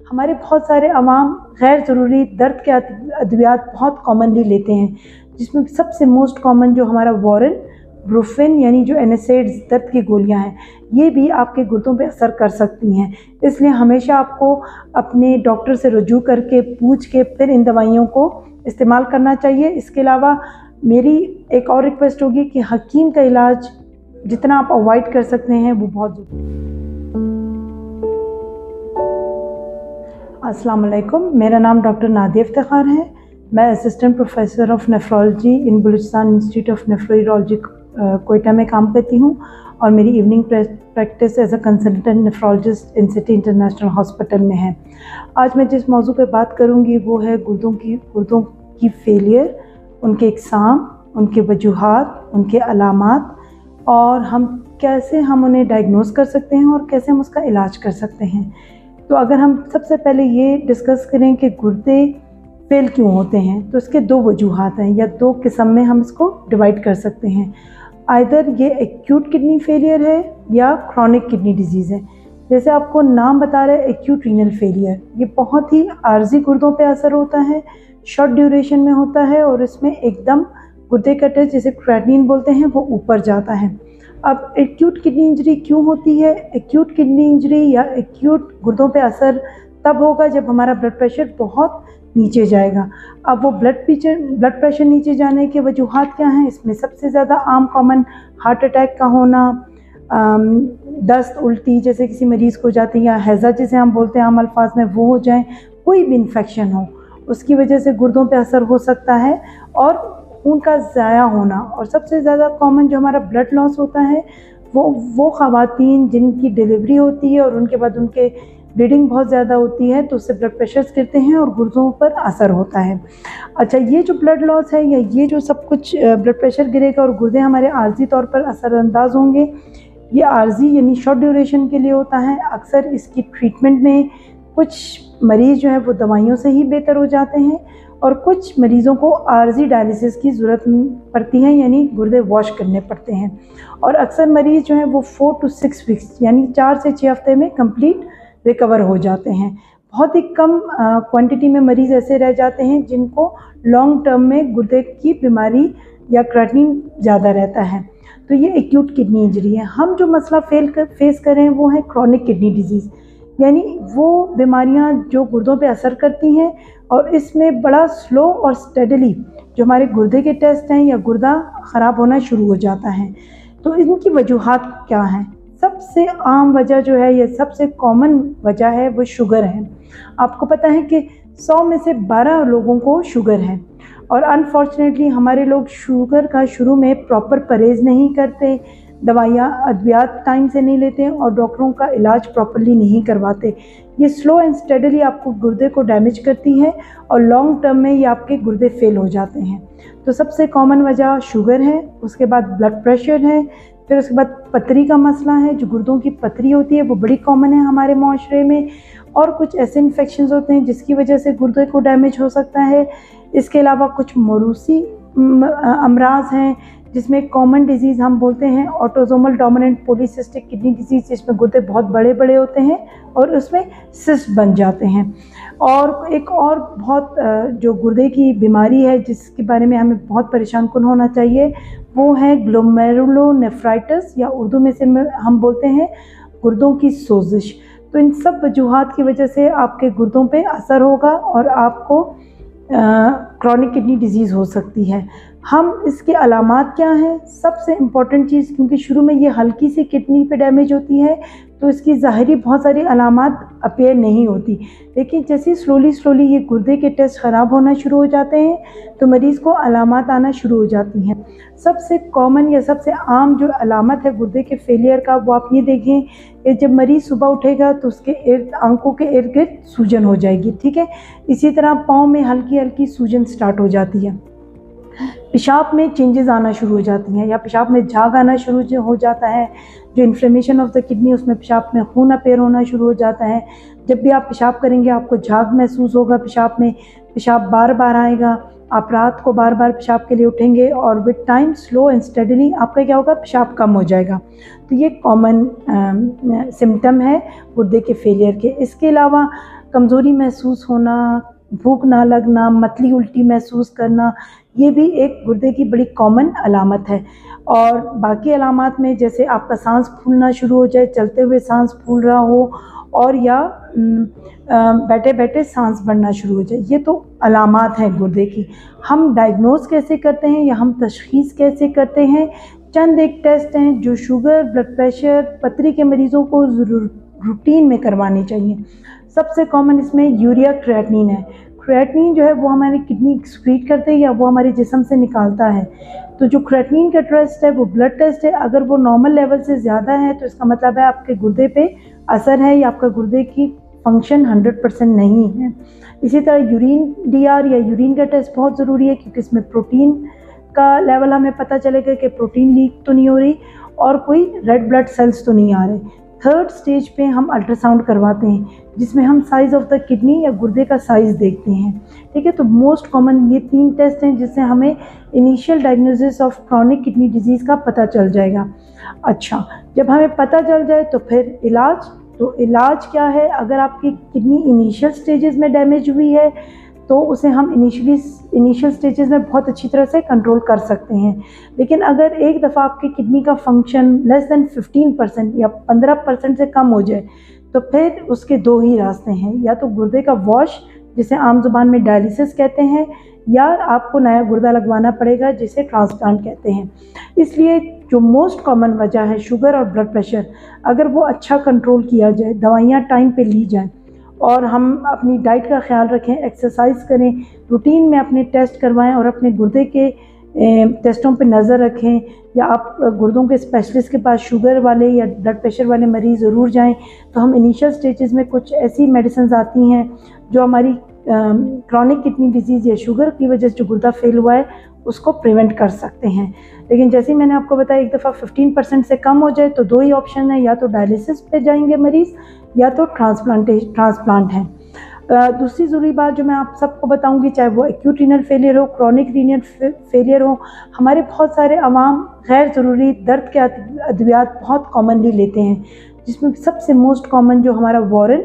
हमारे बहुत सारे अवाम गैर ज़रूरी दर्द के अद्वियात बहुत कॉमनली लेते हैं, जिसमें सबसे मोस्ट कॉमन जो हमारा वारन ब्रूफेन यानी जो एनएसएड्स दर्द की गोलियां हैं, ये भी आपके गुर्दों पे असर कर सकती हैं। इसलिए हमेशा आपको अपने डॉक्टर से रुजू करके पूछ के फिर इन दवाइयों को इस्तेमाल करना चाहिए। इसके अलावा मेरी एक और रिक्वेस्ट होगी कि हकीम का इलाज जितना आप अवॉइड कर सकते हैं वो बहुत ज़रूरी है। अस्सलाम वालेकुम, मेरा नाम डॉक्टर नादिया इफ्तिखार है। मैं assistant professor of nephrology in Balochistan institute of nephrology Quetta में काम करती हूँ और मेरी evening practice as a consultant nephrologist in city international hospital में है। आज मैं जिस मौजू पे बात करूँगी वो है गुर्दों की फेलियर, उनके इकसाम, उनके वजूहात, उनके अलामात और कैसे हम उन्हें डायग्नोस कर सकते हैं और कैसे हम उसका इलाज कर सकते हैं। तो अगर हम सबसे पहले ये डिस्कस करें कि गुर्दे फेल क्यों होते हैं, तो इसके दो वजूहात हैं या दो किस्म में हम इसको डिवाइड कर सकते हैं। आइदर ये एक्यूट किडनी फेलियर है या क्रॉनिक किडनी डिजीज़ है। जैसे आपको नाम बता रहे हैं एक्यूट रीनल फेलियर, ये बहुत ही आर्जी गुर्दों पे असर होता है, शॉर्ट ड्यूरेशन में होता है और इसमें एकदम गुर्दे का टेस्ट जिसे क्रेटिनिन बोलते हैं वो ऊपर जाता है। अब एक्यूट किडनी इंजरी क्यों होती है? एक्यूट किडनी इंजरी या एक्यूट गुर्दों पे असर तब होगा जब हमारा ब्लड प्रेशर बहुत नीचे जाएगा। अब वो ब्लड प्रेशर नीचे जाने के वजूहात क्या हैं? इसमें सबसे ज़्यादा आम कॉमन हार्ट अटैक का होना, दस्त, उल्टी जैसे किसी मरीज़ को जाती है, या हैज़ा जिसे हम बोलते हैं आम अल्फाज में वो हो जाए, कोई भी इन्फेक्शन हो उसकी वजह से गुर्दों पे असर हो सकता है, और खून का ज़ाया होना। और सबसे ज़्यादा कॉमन जो हमारा ब्लड लॉस होता है वो ख़वातीन जिनकी डिलीवरी होती है और उनके बाद उनके ब्लीडिंग बहुत ज़्यादा होती है तो उससे ब्लड प्रेशर्स गिरते हैं और गुर्दों पर असर होता है। अच्छा, ये जो ब्लड लॉस है या ये जो सब कुछ ब्लड प्रेशर गिरेगा और गुर्दे हमारे आर्जी तौर पर असरअंदाज होंगे, ये आर्जी यानी शॉर्ट ड्यूरेशन के लिए होता है। अक्सर इसकी ट्रीटमेंट में कुछ मरीज़ जो है वो दवाइयों से ही बेहतर हो जाते हैं और कुछ मरीज़ों को आर्जी डायलिसिस की ज़रूरत पड़ती है, यानी गुर्दे वॉश करने पड़ते हैं। और अक्सर मरीज़ जो हैं वो 4 to 6 वीक्स यानी 4 से 6 हफ्ते में कंप्लीट रिकवर हो जाते हैं। बहुत ही कम क्वांटिटी में मरीज़ ऐसे रह जाते हैं जिनको लॉन्ग टर्म में गुर्दे की बीमारी या क्रेटिनिन ज़्यादा रहता है। तो ये एक्यूट किडनी इंजरी है। हम जो मसला फेस कर रहे हैं वो है क्रॉनिक किडनी डिजीज़, यानी वो बीमारियां जो गुर्दों पे असर करती हैं और इसमें बड़ा स्लो और स्टेडली जो हमारे गुर्दे के टेस्ट हैं या गुर्दा ख़राब होना शुरू हो जाता है। तो इनकी वजूहात क्या हैं? सबसे आम वजह जो है या सबसे कॉमन वजह है वो शुगर है। आपको पता है कि 100 में से 12 लोगों को शुगर है और अनफॉर्चुनेटली हमारे लोग शुगर का शुरू में प्रॉपर परहेज़ नहीं करते, दवाइयाँ अद्वियात टाइम से नहीं लेते और डॉक्टरों का इलाज प्रॉपरली नहीं करवाते। ये स्लो एंड स्टेडली आपको गुर्दे को डैमेज करती है और लॉन्ग टर्म में ये आपके गुर्दे फेल हो जाते हैं। तो सबसे कॉमन वजह शुगर है, उसके बाद ब्लड प्रेशर है, फिर उसके बाद पथरी का मसला है। जो गुर्दों की पथरी होती है वो बड़ी कॉमन है हमारे माशरे में, और कुछ ऐसे इन्फेक्शंस होते हैं जिसकी वजह से गुर्दे को डैमेज हो सकता है। इसके अलावा कुछ मौरूसी अमराज हैं जिसमें कॉमन डिजीज़ हम बोलते हैं autosomal dominant polycystic kidney disease, जिसमें गुर्दे बहुत बड़े बड़े होते हैं और उसमें सिस्ट बन जाते हैं। और एक और बहुत जो गुर्दे की बीमारी है जिसके बारे में हमें बहुत परेशान कुन होना चाहिए वो है ग्लोमेरुलोनेफ्राइटिस, या उर्दू में से हम बोलते हैं गुर्दों की सोजिश। तो इन सब वजूहात की वजह से आपके गुर्दों पे असर होगा और आपको क्रॉनिक किडनी डिजीज़ हो सकती है। हम इसके अलामात क्या हैं? सबसे इम्पॉर्टेंट चीज़, क्योंकि शुरू में ये हल्की सी किडनी पे डैमेज होती है तो इसकी ज़ाहिरी बहुत सारी अलामात अपीयर नहीं होती, लेकिन जैसे स्लोली ये गुर्दे के टेस्ट ख़राब होना शुरू हो जाते हैं तो मरीज़ को अलामात आना शुरू हो जाती हैं। सबसे कॉमन या सबसे आम जो अलामत है गुर्दे के फेलियर का वो आप ये देखें कि जब मरीज़ सुबह उठेगा तो उसके आंखों के इर्द गिर्द सूजन हो जाएगी, ठीक है। इसी तरह पाँव में हल्की हल्की सूजन स्टार्ट हो जाती है, पेशाब में चेंजेस आना शुरू हो जाती हैं या पेशाब में झाग आना शुरू हो जाता है। जो इन्फ्लेमेशन ऑफ द किडनी उसमें पेशाब में खून अपीयर होना शुरू हो जाता है। जब भी आप पेशाब करेंगे आपको झाग महसूस होगा पेशाब में, पेशाब बार बार आएगा, आप रात को बार बार पेशाब के लिए उठेंगे और with time slow and steadily आपका क्या होगा, पेशाब कम हो जाएगा। तो ये कॉमन सिम्टम है गुर्दे के फेलियर के। इसके अलावा कमज़ोरी महसूस होना, भूख ना लगना, मतली उल्टी महसूस करना, ये भी एक गुर्दे की बड़ी कॉमन अलामत है। और बाकी अलामात में जैसे आपका सांस फूलना शुरू हो जाए, चलते हुए सांस फूल रहा हो, और या बैठे बैठे सांस बढ़ना शुरू हो जाए, ये तो अलामात हैं गुर्दे की। हम डायग्नोज़ कैसे करते हैं या हम तशख़ीस कैसे करते हैं? चंद एक टेस्ट हैं जो शुगर, ब्लड प्रेशर, पथरी के मरीज़ों को रूटीन में करवाने चाहिए। सबसे कॉमन इसमें यूरिया क्रिएटिनिन है। क्रिएटिनिन जो है वो हमारी किडनी एक्सक्रीट करते हैं या वो हमारे जिस्म से निकालता है। तो जो क्रिएटिनिन का टेस्ट है वो ब्लड टेस्ट है। अगर वो नॉर्मल लेवल से ज़्यादा है तो इसका मतलब है आपके गुर्दे पे असर है या आपका गुर्दे की फंक्शन 100% नहीं है। इसी तरह यूरिन डीआर या यूरिन का टेस्ट बहुत ज़रूरी है, क्योंकि इसमें प्रोटीन का लेवल हमें पता चलेगा कि प्रोटीन लीक तो नहीं हो रही और कोई रेड ब्लड सेल्स तो नहीं आ रहे। थर्ड स्टेज पे हम अल्ट्रासाउंड करवाते हैं, जिसमें हम साइज़ ऑफ द किडनी या गुर्दे का साइज़ देखते हैं। ठीक है, तो मोस्ट कॉमन ये 3 टेस्ट हैं जिससे हमें initial diagnosis of chronic kidney disease का पता चल जाएगा। अच्छा, जब हमें पता चल जाए तो फिर इलाज। तो इलाज क्या है? अगर आपकी किडनी इनिशियल स्टेजेस में डैमेज हुई है तो उसे हम इनिशियल स्टेजेस में बहुत अच्छी तरह से कंट्रोल कर सकते हैं। लेकिन अगर एक दफ़ा आपकी किडनी का फंक्शन लेस दैन 15% या 15% से कम हो जाए तो फिर उसके 2 ही रास्ते हैं, या तो गुर्दे का वॉश, जिसे आम ज़ुबान में डायलिसिस कहते हैं, या आपको नया गुर्दा लगवाना पड़ेगा, जिसे ट्रांसप्लांट कहते हैं। इसलिए जो मोस्ट कॉमन वजह है शुगर और ब्लड प्रेशर, अगर वो अच्छा कंट्रोल किया जाए, दवाइयाँ टाइम पे ली जाएँ और हम अपनी डाइट का ख्याल रखें, एक्सरसाइज करें, रूटीन में अपने टेस्ट करवाएं और अपने गुर्दे के टेस्टों पे नज़र रखें, या आप गुर्दों के स्पेशलिस्ट के पास शुगर वाले या ब्लड प्रेशर वाले मरीज़ ज़रूर जाएं। तो हम इनिशियल स्टेजेस में कुछ ऐसी मेडिसिन आती हैं जो हमारी क्रॉनिक किडनी डिजीज़ या शुगर की वजह से जो गुर्दा फेल हुआ है उसको प्रिवेंट कर सकते हैं। लेकिन जैसे ही मैंने आपको बताया, एक दफ़ा 15% से कम हो जाए तो 2 ही ऑप्शन है, या तो डायलिसिस पे जाएंगे मरीज़ या तो ट्रांसप्लांट है। दूसरी ज़रूरी बात जो मैं आप सबको बताऊंगी, चाहे वो एक्यूट रीनल फेलियर हो, क्रॉनिक रीनल फेलियर हो, हमारे बहुत सारे अवाम गैर ज़रूरी दर्द के अद्वियात बहुत कॉमनली लेते हैं, जिसमें सबसे मोस्ट कॉमन जो हमारा वारन,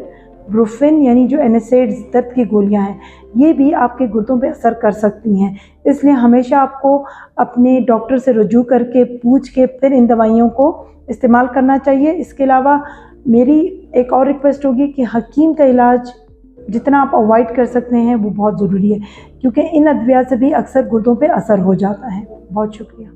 ब्रूफिन यानी जो NSAIDs दर्द की गोलियां हैं, ये भी आपके गुर्दों पे असर कर सकती हैं। इसलिए हमेशा आपको अपने डॉक्टर से रुजू करके पूछ के फिर इन दवाइयों को इस्तेमाल करना चाहिए। इसके अलावा मेरी एक और रिक्वेस्ट होगी कि हकीम का इलाज जितना आप अवॉइड कर सकते हैं वो बहुत ज़रूरी है, क्योंकि इन अद्वियात से भी अक्सर गुर्दों पे असर हो जाता है। बहुत शुक्रिया।